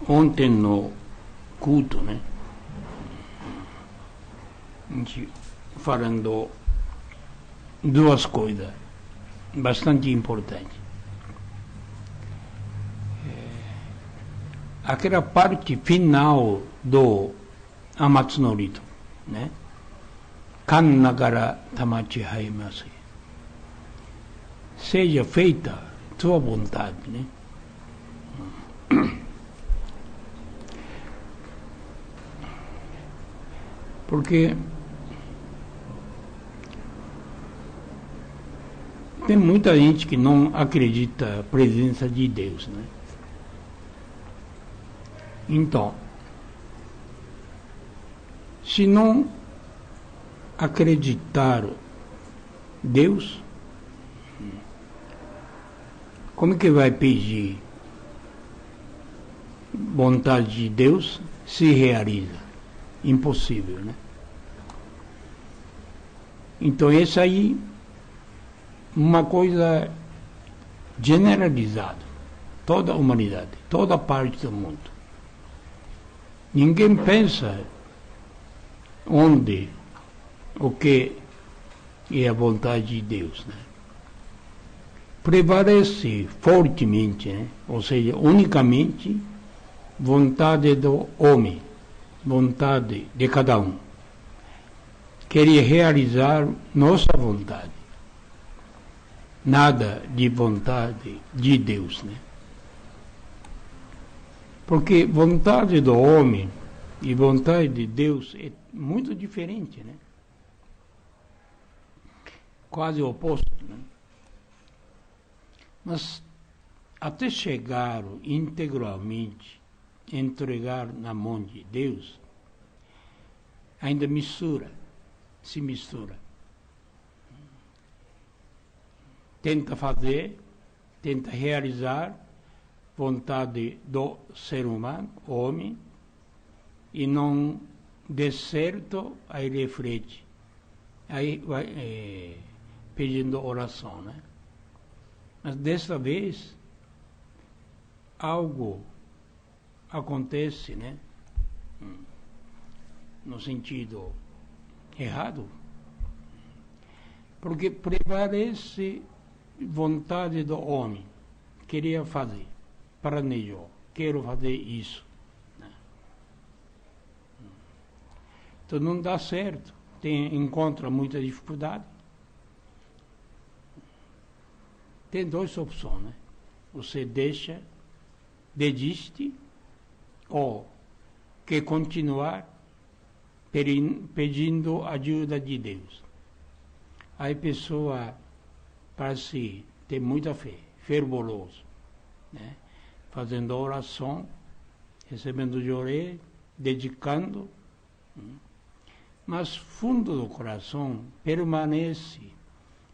Ontem no culto, né? A gente falando duas coisas bastante importantes. Aquela parte final do Amatsunorito, né? Kan nagara tamachi haimasu. Seja feita tua vontade, né? Porque tem muita gente que não acredita na presença de Deus, né? Então, se não acreditar Deus, como que vai pedir vontade de Deus se realiza? Impossível, né? Então, isso aí uma coisa generalizada, toda a humanidade, toda parte do mundo. Ninguém pensa onde, o que é a vontade de Deus, né? Prevalece fortemente, né? Ou seja, unicamente vontade do homem, vontade de cada um. Queria realizar nossa vontade. Nada de vontade de Deus, né? Porque vontade do homem e vontade de Deus é muito diferente, né? Quase oposto, né? Mas até chegar integralmente, entregar na mão de Deus, ainda se mistura. Tenta fazer, tenta realizar vontade do ser humano, homem, e não dê certo, aí reflete. Aí vai pedindo oração, né? Mas desta vez, algo acontece, né? No sentido errado, porque prevalece vontade do homem, queria fazer, planejou, quero fazer isso. Então não dá certo, encontra muita dificuldade. Tem duas opções, né? Você desiste, ou quer continuar pedindo ajuda de Deus. Aí a pessoa parece ter muita fé, fervoroso, né? Fazendo oração, recebendo joré, dedicando, mas fundo do coração permanece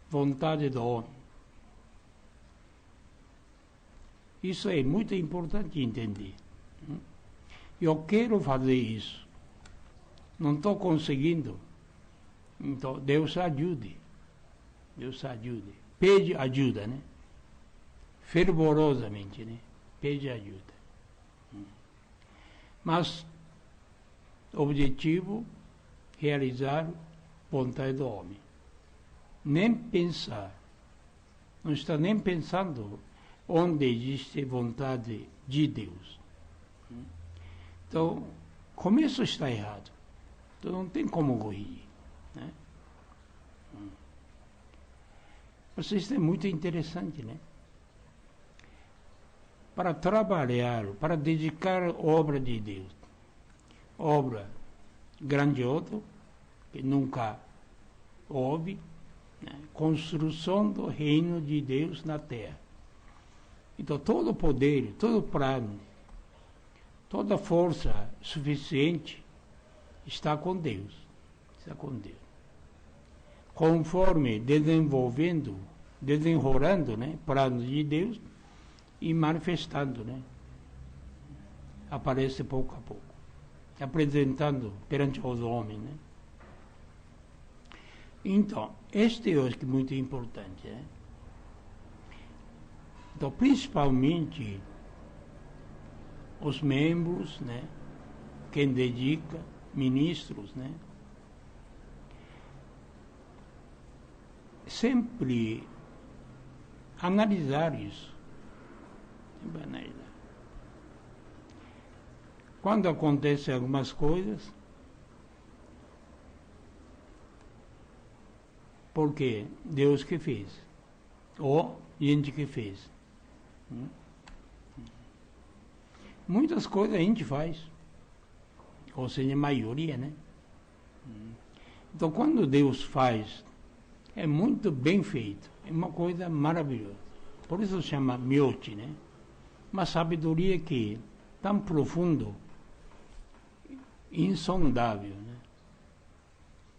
vontade do homem. Isso é muito importante entender. Eu quero fazer isso, não estou conseguindo, então Deus ajude. Deus ajude. Pede ajuda, né? Fervorosamente, né? Pede ajuda. Mas, objetivo, realizar vontade do homem. Nem pensar. Não está nem pensando onde existe vontade de Deus. Então, começo está errado. Então não tem como corrigir, né? Mas isso é muito interessante, né? Para trabalhar, para dedicar a obra de Deus, obra grandiosa, que nunca houve, né? Construção do reino de Deus na terra. Então todo o poder, todo o plano, toda a força suficiente está com Deus. Está com Deus. Conforme desenrolando, né, planos de Deus e manifestando, né, aparece pouco a pouco, apresentando perante os homens, né. Então, este eu acho que é muito importante, né. Então, principalmente os membros, né? Quem dedica, ministros, né? Sempre analisar isso. Sempre analisar. Quando acontecem algumas coisas, porque Deus que fez, ou gente que fez. Muitas coisas a gente faz, ou seja, a maioria, né? Então, quando Deus faz, é muito bem feito, é uma coisa maravilhosa. Por isso se chama miote, né? Uma sabedoria que é tão profundo, insondável, né?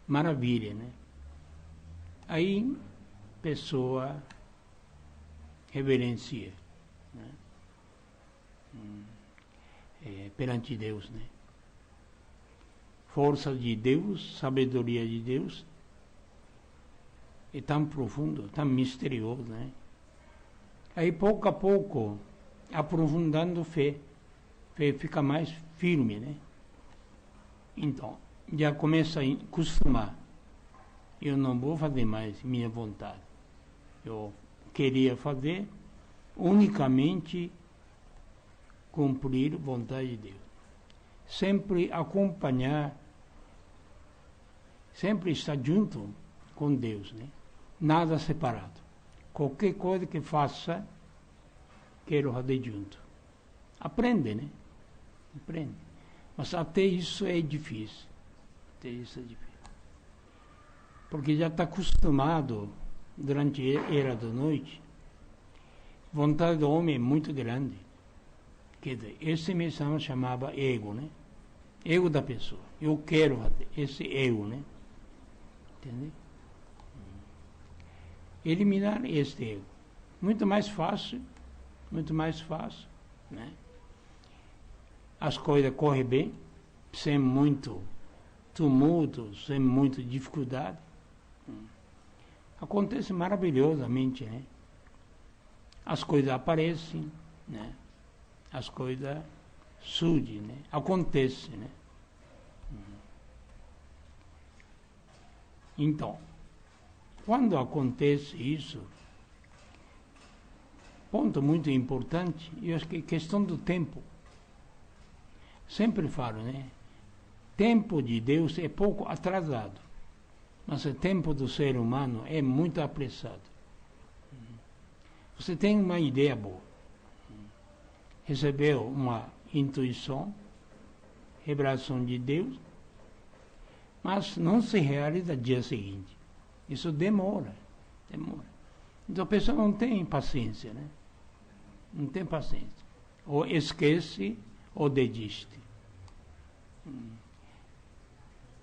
Maravilha, né? Aí, pessoa reverencia, né? Perante Deus, né? Força de Deus, sabedoria de Deus, é tão profundo, tão misterioso, né? Aí, pouco a pouco, aprofundando fé fica mais firme, né? Então, já começa a acostumar. Eu não vou fazer mais minha vontade. Eu queria fazer unicamente cumprir a vontade de Deus. Sempre acompanhar, sempre estar junto com Deus, né? Nada separado. Qualquer coisa que faça, quero fazer junto. Aprende, né? Aprende. Mas até isso é difícil. Até isso é difícil. Porque já está acostumado, durante a era da noite, a vontade do homem é muito grande. Quer dizer, esse mesmo chamava ego, né? Ego da pessoa. Eu quero fazer esse ego, né? Entende? Eliminar este ego. Muito mais fácil, né? As coisas correm bem, sem muito tumulto, sem muita dificuldade. Acontece maravilhosamente, né? As coisas aparecem, né? As coisas surgem, né? Acontecem, né? Então, quando acontece isso, ponto muito importante, eu acho que é questão do tempo. Sempre falo, né? Tempo de Deus é pouco atrasado, mas o tempo do ser humano é muito apressado. Você tem uma ideia boa, recebeu uma intuição, revelação de Deus, mas não se realiza no dia seguinte. Isso demora. Então a pessoa não tem paciência, né? Não tem paciência. Ou esquece ou desiste.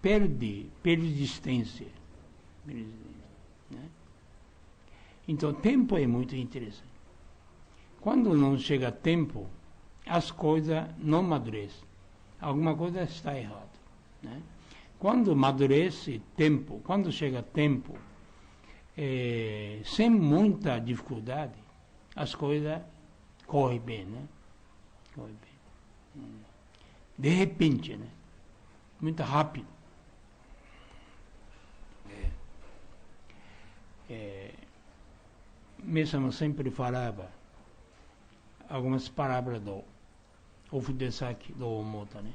Perde persistência. Né? Então, tempo é muito interessante. Quando não chega tempo, as coisas não amadurecem. Alguma coisa está errada. Né? Quando amadurece tempo, quando chega tempo, sem muita dificuldade, as coisas correm bem, né? Correm bem. De repente, né? Muito rápido. Mesmo sempre falava algumas palavras do Ofudesaki do Omota, né?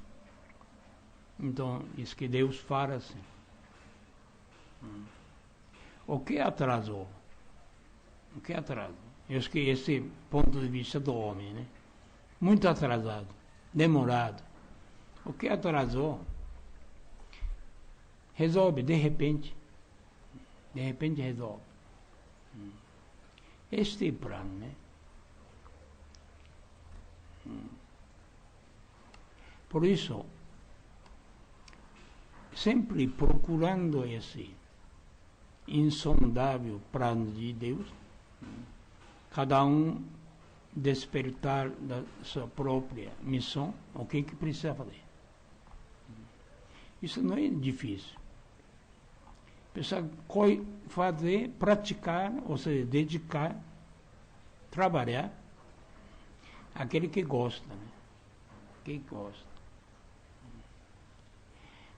Então, diz que Deus fala assim. O que atrasou? O que atrasou? Eu acho que esse é o ponto de vista do homem, né? Muito atrasado, demorado. O que atrasou? Resolve, de repente. De repente resolve. Este é o plano, né? Por isso, sempre procurando esse insondável plano de Deus, cada um despertar da sua própria missão, o que precisa fazer. Isso não é difícil. Precisa fazer, praticar, ou seja, dedicar, trabalhar, aquele que gosta, né? que gosta.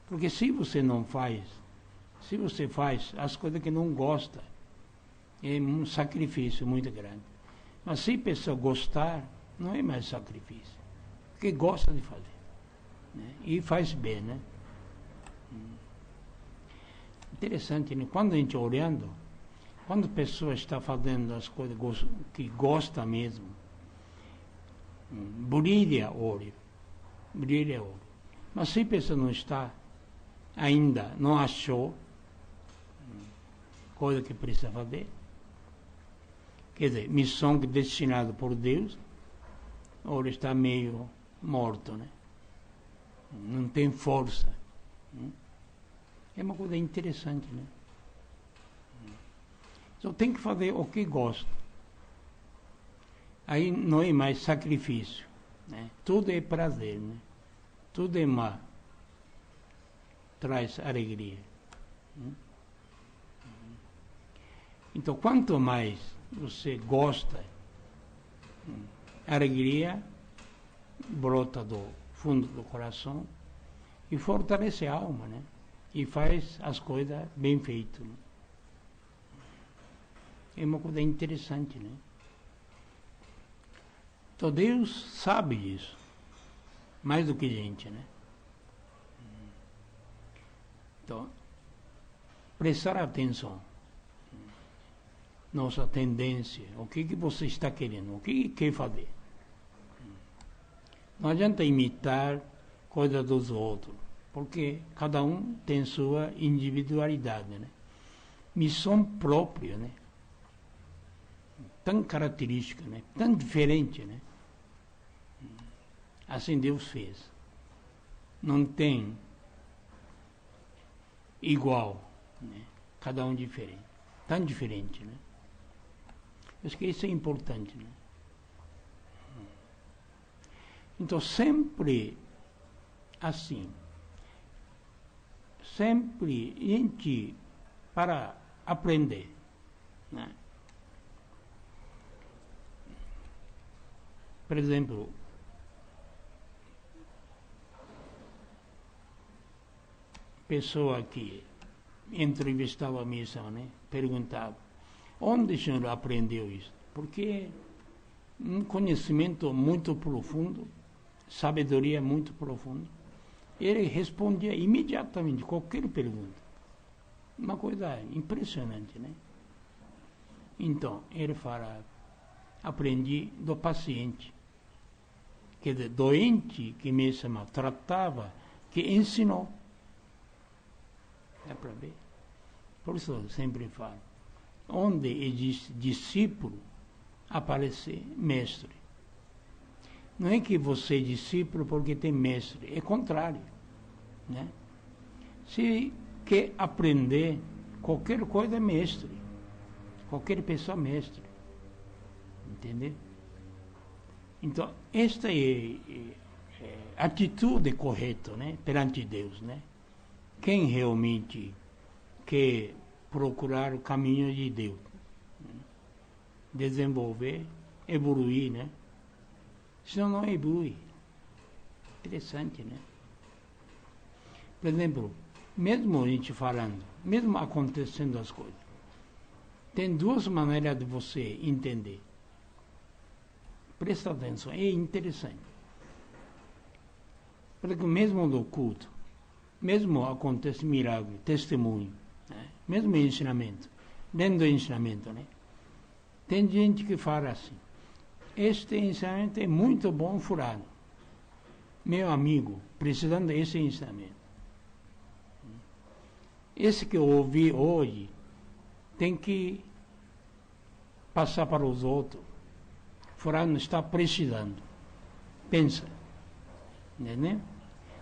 Porque se você não faz, se você faz as coisas que não gosta, é um sacrifício muito grande. Mas se a pessoa gostar, não é mais sacrifício. Porque gosta de fazer. Né? E faz bem, né? Interessante, né? Quando a gente olhando, quando a pessoa está fazendo as coisas que gosta mesmo, brilha o olho. Brilha o olho. Mas se a pessoa não está, ainda não achou coisa que precisa fazer, quer dizer, missão destinada por Deus, o olho está meio morto, né? Não tem força. É uma coisa interessante, né? Então tem que fazer o que gosta. Aí não é mais sacrifício, né? Tudo é prazer, né? Tudo é má. Traz alegria. Então, quanto mais você gosta, a alegria brota do fundo do coração e fortalece a alma, né? E faz as coisas bem feitas. Né? É uma coisa interessante, né? Então Deus sabe disso, mais do que a gente, né? Então, prestar atenção. Nossa tendência, o que você está querendo, o que quer fazer. Não adianta imitar coisas dos outros, porque cada um tem sua individualidade, né? Missão própria, né? Tão característica, né? Tão diferente, né? Assim Deus fez. Não tem igual, né? Cada um diferente, tão diferente, né? Acho que isso é importante, né? Então, sempre assim, sempre a gente, para aprender, né? Por exemplo, pessoa que entrevistava a missão, né? Perguntava, onde o senhor aprendeu isso? Porque um conhecimento muito profundo, sabedoria muito profunda. Ele respondia imediatamente qualquer pergunta. Uma coisa impressionante, né? Então, ele fala, aprendi do paciente. Quer dizer, doente que mesmo tratava, que ensinou. Dá para ver? Por isso eu sempre falo, onde existe discípulo, aparece mestre. Não é que você é discípulo porque tem mestre, é contrário, né? Se quer aprender, qualquer coisa é mestre, qualquer pessoa é mestre, entendeu? Então, esta é a atitude correta, né, perante Deus, né? Quem realmente quer procurar o caminho de Deus, né? Desenvolver, evoluir, né? Senão não evolui. Interessante, né? Por exemplo, mesmo a gente falando, mesmo acontecendo as coisas, tem duas maneiras de você entender. Presta atenção, é interessante. Porque mesmo no culto, mesmo acontece milagre, testemunho, né? Mesmo ensinamento, dentro do ensinamento, né? Tem gente que fala assim, este ensinamento é muito bom, fulano. Meu amigo, precisando desse ensinamento. Esse que eu ouvi hoje, tem que passar para os outros. Fulano está precisando. Pensa. Entendeu?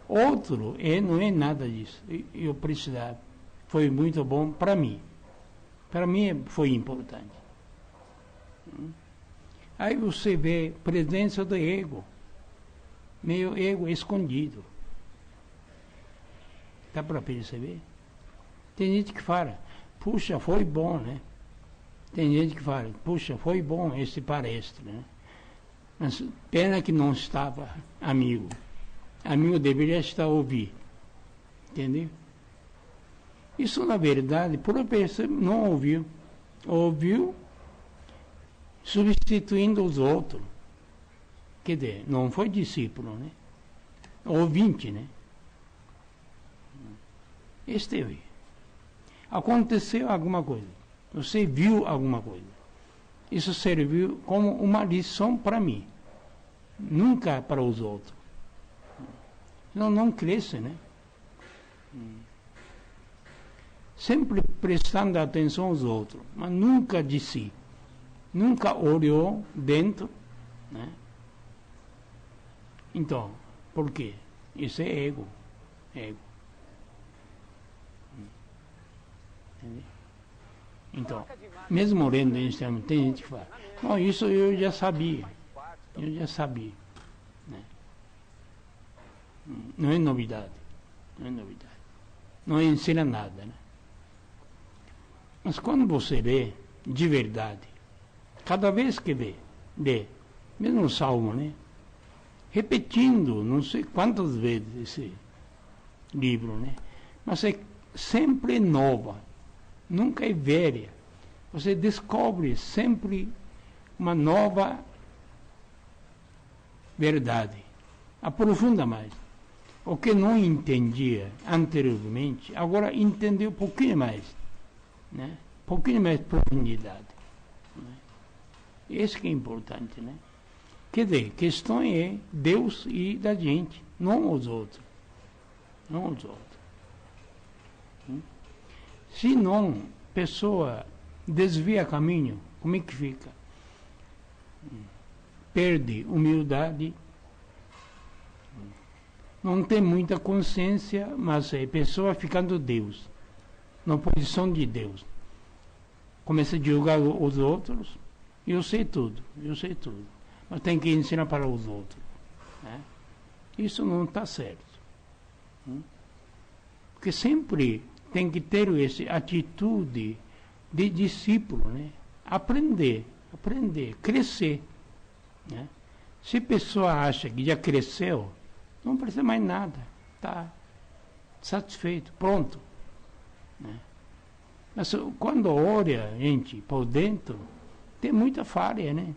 Outro, não é nada disso. Eu precisava. Foi muito bom para mim. Para mim foi importante. Aí você vê presença do ego. Meio ego escondido. Dá para perceber? Tem gente que fala, puxa, foi bom, né? Tem gente que fala, puxa, foi bom esse palestra, né? Mas pena que não estava amigo. amigo deveria estar a ouvir. Entendeu? Isso, na verdade, por uma pessoa não ouviu. Ouviu substituindo os outros. Quer dizer, não foi discípulo, né? Ouvinte, né? Esteve. Aconteceu alguma coisa. Você viu alguma coisa. Isso serviu como uma lição para mim. Nunca para os outros. Senão não cresce, né? Sempre prestando atenção aos outros, mas nunca de si. Nunca olhou dentro, né? Então, por quê? Isso é ego. Ego. Entendeu? Então, mesmo lendo Einstein, tem gente que fala, não, isso eu já sabia. Eu já sabia. Né? Não é novidade. Não é novidade. Não ensina nada, né? Mas quando você lê de verdade, cada vez que lê, mesmo o Salmo, né? Repetindo, não sei quantas vezes esse livro, né? Mas é sempre nova, nunca é velha. Você descobre sempre uma nova verdade, aprofunda mais. O que não entendia anteriormente, agora entendeu um pouquinho mais, né? Um pouquinho mais de profundidade. Né? Isso que é importante, né? Quer dizer, a questão é Deus e da gente, não os outros. Não os outros. Se não, a pessoa desvia caminho, como é que fica? Perde humildade, não tem muita consciência, mas é pessoa ficando Deus, na posição de Deus. Começa a julgar os outros, eu sei tudo, mas tem que ensinar para os outros. Né? Isso não está certo. Porque sempre tem que ter essa atitude de discípulo, né? Aprender, crescer. Né? Se a pessoa acha que já cresceu, não precisa mais nada, está satisfeito, pronto. Né? Mas quando olha, gente, por dentro, tem muita falha, né?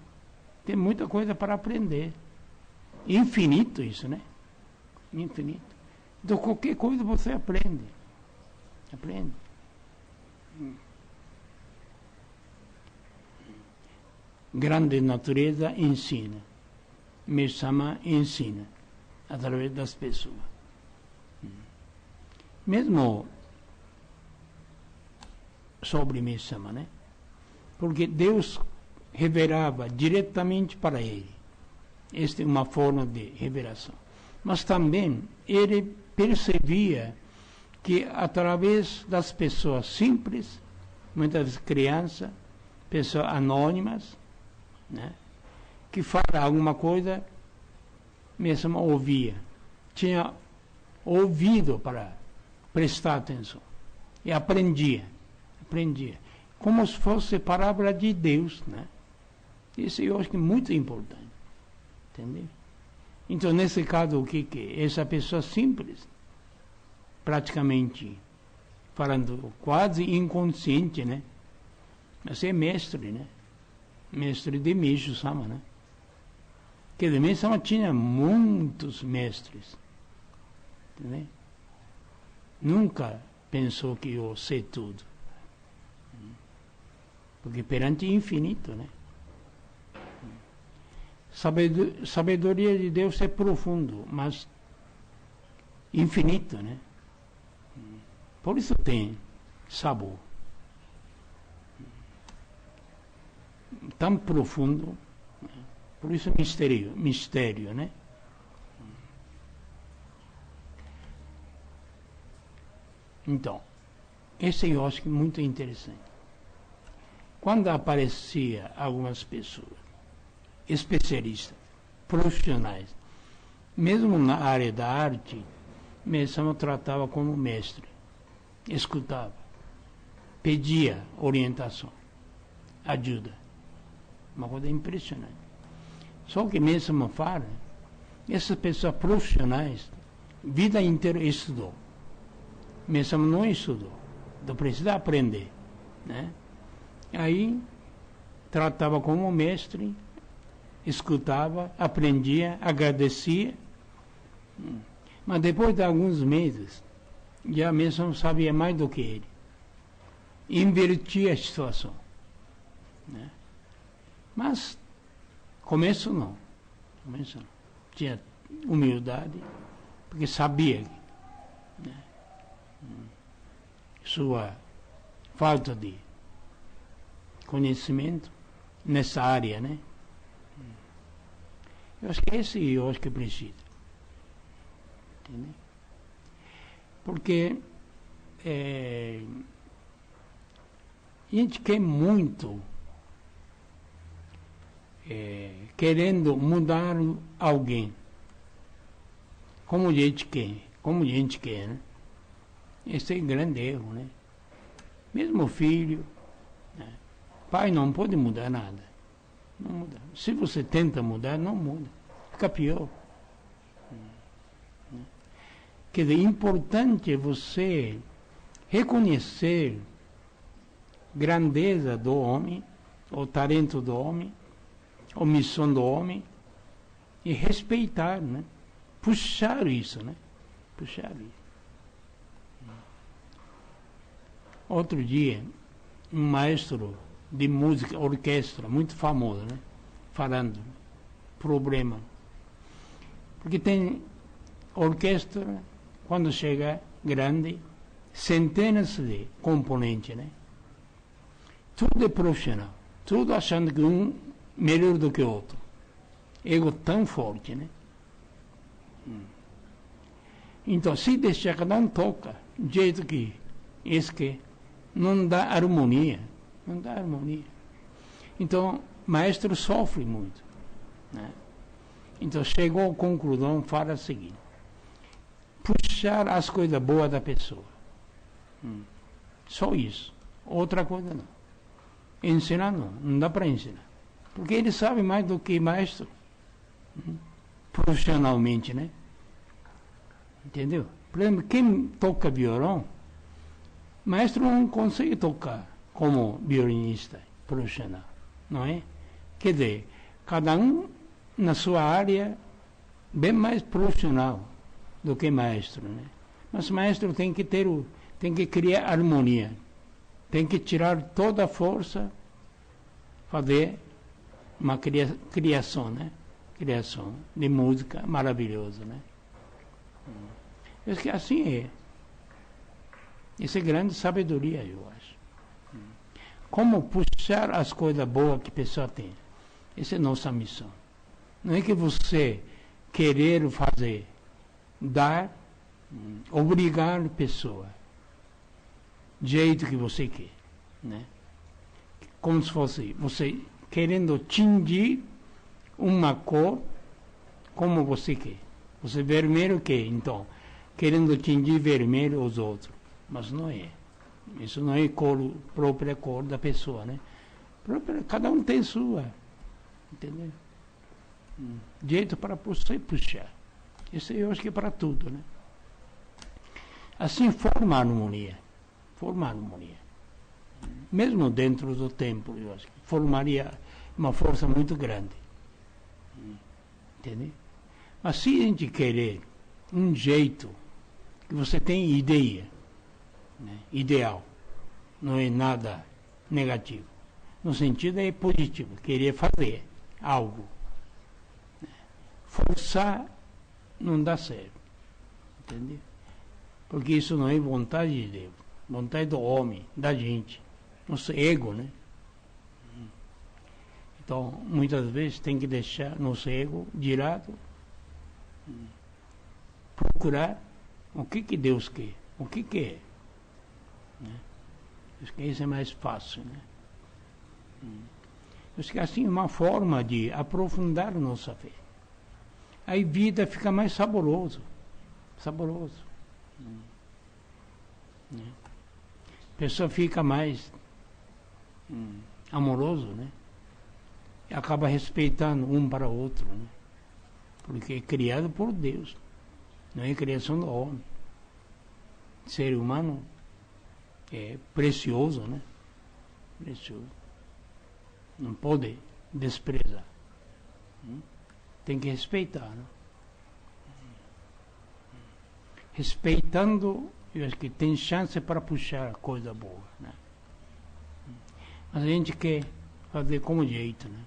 Tem muita coisa para aprender. Infinito isso, né? Infinito. Então qualquer coisa você aprende. Aprende. Grande natureza ensina. Mesama ensina. Através das pessoas. Mesmo sobre Mesama, né? Porque Deus revelava diretamente para ele. Esta é uma forma de revelação. Mas também ele percebia que através das pessoas simples, muitas vezes crianças, pessoas anônimas, né, que falam alguma coisa, mesmo ouvia. Tinha ouvido para prestar atenção. E aprendia. Como se fosse palavra de Deus, né? Isso eu acho que é muito importante. Entendeu? Então, nesse caso, o que é? Essa pessoa simples, praticamente, falando quase inconsciente, né? Mas é mestre, né? Mestre de Meishu Sama, né? Porque de Meishu Sama tinha muitos mestres. Entendeu? Nunca pensou que eu sei tudo. Porque perante o infinito, né? Sabedoria de Deus é profundo, mas infinito, né? Por isso tem sabor. Tão profundo, né? Por isso mistério, né? Então, esse eu acho que é muito interessante. Quando aparecia algumas pessoas, especialistas, profissionais, mesmo na área da arte, Mesama tratava como mestre, escutava, pedia orientação, ajuda. Uma coisa impressionante. Só que Mesama fala Essas pessoas profissionais, vida inteira estudou. Mesmo não estudou. Então precisa aprender. Né? Aí, tratava como mestre, escutava, aprendia, agradecia. Mas depois de alguns meses, já mesmo sabia mais do que ele. Invertia a situação. Né? Mas, começo não. Tinha humildade, porque sabia, né, sua falta de conhecimento nessa área, né? Eu acho que eu acho que precisa. Entendeu? Porque a gente quer muito querendo mudar alguém. Como a gente quer, né? Esse é um grande erro, né? Mesmo o filho, né? Pai não pode mudar nada. Não muda. Se você tenta mudar, não muda. Fica pior. Quer dizer, é importante você reconhecer grandeza do homem, o talento do homem, a missão do homem, e respeitar, né? Puxar isso, né? Puxar isso. Outro dia, um maestro de música, orquestra, muito famoso, né? Falando, problema. Porque tem orquestra, quando chega grande, centenas de componentes, né? Tudo é profissional, tudo achando que um melhor do que o outro. Ego tão forte, né? Então, se deixar cada um toca, do jeito que esse que não dá harmonia, não dá harmonia. Então, o maestro sofre muito, né? Então, chegou à conclusão, fala o seguinte: puxar as coisas boas da pessoa. Só isso. Outra coisa não. Ensinar não dá para ensinar. Porque ele sabe mais do que maestro. Profissionalmente, né? Entendeu? Por exemplo, quem toca violão, maestro não consegue tocar como violinista profissional, não é? Quer dizer, cada um na sua área bem mais profissional do que maestro, né? Mas maestro tem que criar harmonia, tem que tirar toda a força, fazer uma criação, né? Criação de música maravilhosa, né? Eu acho que assim é. Isso é grande sabedoria, eu acho. Como puxar as coisas boas que a pessoa tem. Essa é a nossa missão. Não é que você querer fazer, dar, obrigar a pessoa do jeito que você quer, né? Como se fosse você querendo tingir uma cor como você quer. Você vermelho quer, então, querendo tingir vermelho os outros. Mas não é. Isso não é própria cor da pessoa, né? Cada um tem sua. Entendeu? Jeito para você puxar. Isso eu acho que é para tudo, né? Assim forma a harmonia. Forma a harmonia. Mesmo dentro do templo, eu acho que formaria uma força muito grande. Entendeu? Mas se a gente querer um jeito que você tem ideia, né? Ideal, não é nada negativo. No sentido é positivo, querer fazer algo. Forçar não dá certo. Entendeu? Porque isso não é vontade de Deus, vontade do homem, da gente, nosso ego, né? Então, muitas vezes tem que deixar nosso ego de lado, procurar o que Deus quer, o que é. Né? Acho que isso é mais fácil, né? Acho que assim é uma forma de aprofundar nossa fé. Aí a vida fica mais saboroso. Né? A pessoa fica mais amoroso, né? E acaba respeitando um para o outro, né? porque é criado por Deus, não é criação do homem. Ser humano é precioso, né? Precioso. Não pode desprezar. Tem que respeitar, né? Respeitando, eu acho que tem chance para puxar coisa boa, né? Mas a gente quer fazer como jeito, né?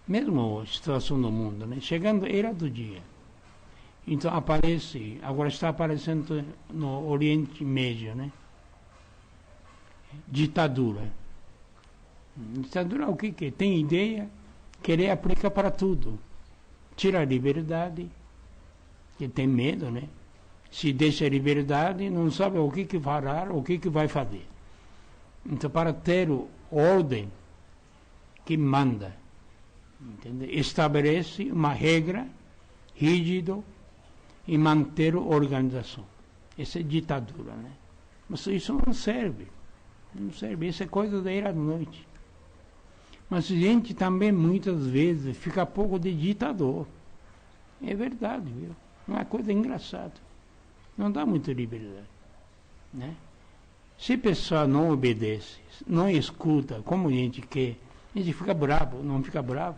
Mesmo a situação do mundo, né? Chegando era do dia. Então aparece, agora está aparecendo no Oriente Médio, né? Ditadura. Ditadura é o que é? Tem ideia, querer aplicar para tudo. Tira a liberdade, que tem medo, né? Se deixa a liberdade, não sabe o que fará, o que vai fazer. Então, para ter ordem que manda, entende? Estabelece uma regra rígida e manter a organização. Essa é ditadura, né? Mas isso não serve. Não serve. Isso é coisa da era da noite. Mas a gente também, muitas vezes, fica pouco de ditador. É verdade, viu? Uma coisa engraçada. Não dá muita liberdade, né? Se a pessoa não obedece, não escuta como a gente quer, a gente fica bravo, não fica bravo.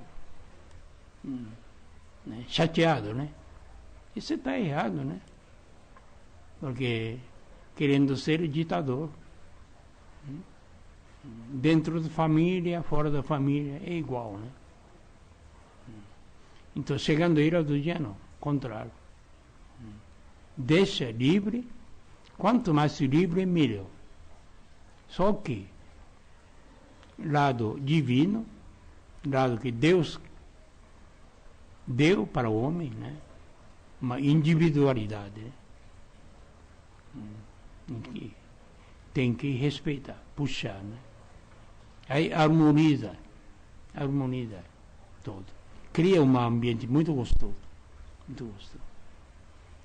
Né? Chateado, né? Isso está errado, né? Porque querendo ser ditador. Dentro da família, fora da família, é igual, né? Então, chegando a ira do dia, não. Contrário. Deixa livre. Quanto mais livre, melhor. Só que, lado divino, lado que Deus deu para o homem, né? Uma individualidade, né? Que tem que respeitar, puxar, né? Aí harmoniza todo. Cria um ambiente muito gostoso. Muito gostoso.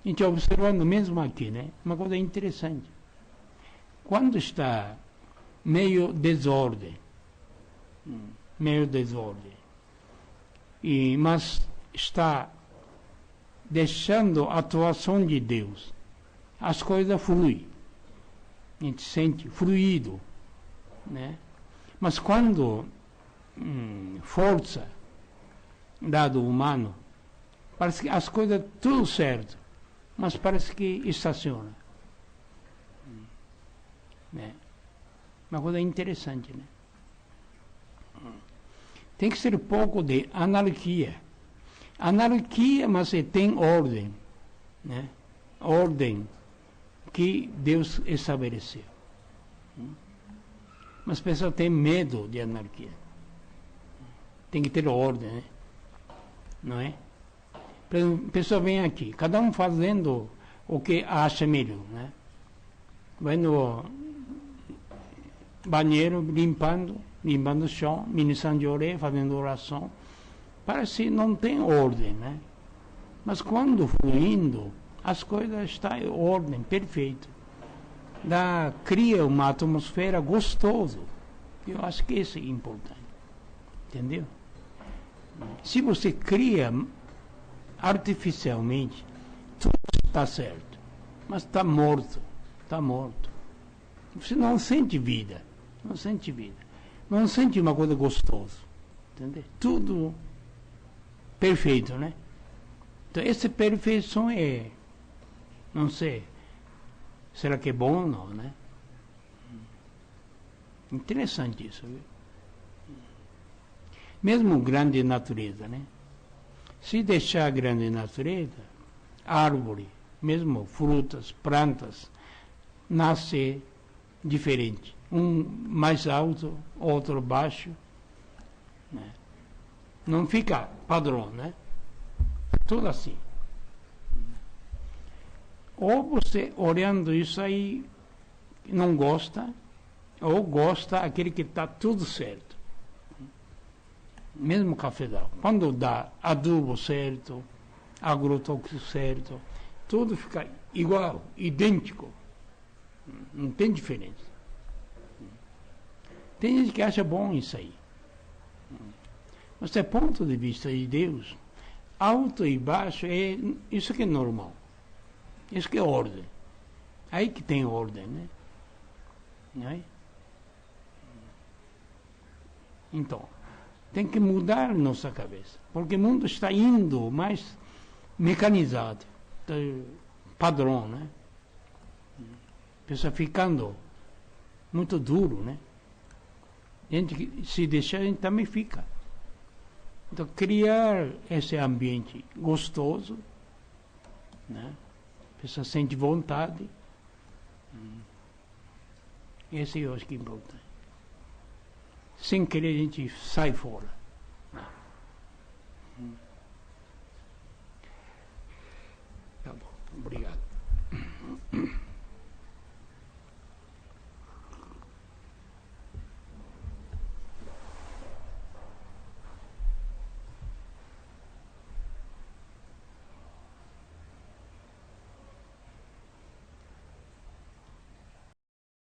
A gente observando mesmo aqui, né? Uma coisa interessante. Quando está meio desordem, mas está deixando a atuação de Deus, as coisas fluem. A gente sente fluido, né? Mas quando força dado humano, parece que as coisas tudo certo, mas parece que estaciona, né? Uma coisa interessante, né? Tem que ser pouco de anarquia, mas tem ordem, né? Ordem que Deus estabeleceu. Mas a pessoa tem medo de anarquia. Tem que ter ordem, né? Não é? A pessoa vem aqui, cada um fazendo o que acha melhor, né? Vai no banheiro limpando o chão, ministrando de orelha, fazendo oração. Parece que não tem ordem, né? Mas quando fluindo, as coisas estão em ordem, perfeito. Cria uma atmosfera gostosa. Eu acho que isso é importante. Entendeu? Se você cria artificialmente, tudo está certo, mas está morto. Está morto. Você não sente vida. Não sente vida. Não sente uma coisa gostosa. Entendeu? Tudo perfeito, né? Então, essa perfeição é, não sei, será que é bom ou não, né? Interessante isso, viu? Mesmo grande natureza, né? Se deixar a grande natureza, árvore, mesmo frutas, plantas, nasce diferente. Um mais alto, outro baixo, né? Não fica padrão, né? Tudo assim. Ou você, olhando isso aí, não gosta, ou gosta aquele que está tudo certo. Mesmo cafezal. Quando dá adubo certo, agrotóxico certo, tudo fica igual, idêntico. Não tem diferença. Tem gente que acha bom isso aí. Mas do ponto de vista de Deus, alto e baixo, isso que é normal. Isso que é ordem. Aí que tem ordem, né? Não é? Então, tem que mudar nossa cabeça. Porque o mundo está indo mais mecanizado. Padrão, né? Pensa ficando muito duro, né? A gente, se deixar, a gente também fica. Então, criar esse ambiente gostoso, né? A pessoa sente vontade. Esse eu acho que é importante. Sem querer, a gente sai fora. Tá bom, obrigado.